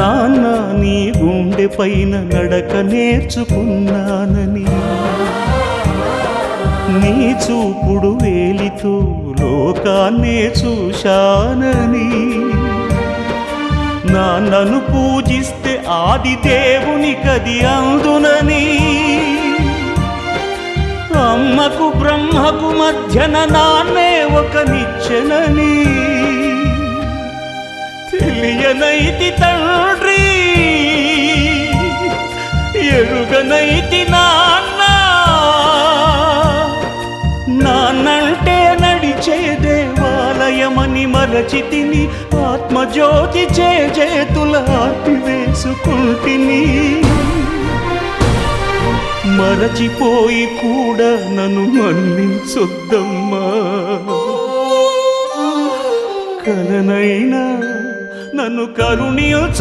నాన్న నీ గుండె పైన నడక నేర్చుకున్నానని, నీ చూపుడు వేలితో లోకాన్నే చూశానని, నాన్నను పూజిస్తే ఆది దేవుని కది అందునని, అమ్మకు బ్రహ్మకు మధ్యన నాన్నే ఒక నిచ్చెనని తెలియనైతి తండ్రి, ఎరుగనైతి నాన్న. నాన్నంటే నడిచే దేవాలయమని మరచితిని, ఆత్మజ్యోతి చేతుల ఆపివేసుకుంటిని. మరచిపోయి కూడా నన్ను మన్నించొద్దమ్మా, కలనైనా నన్ను కరుణించ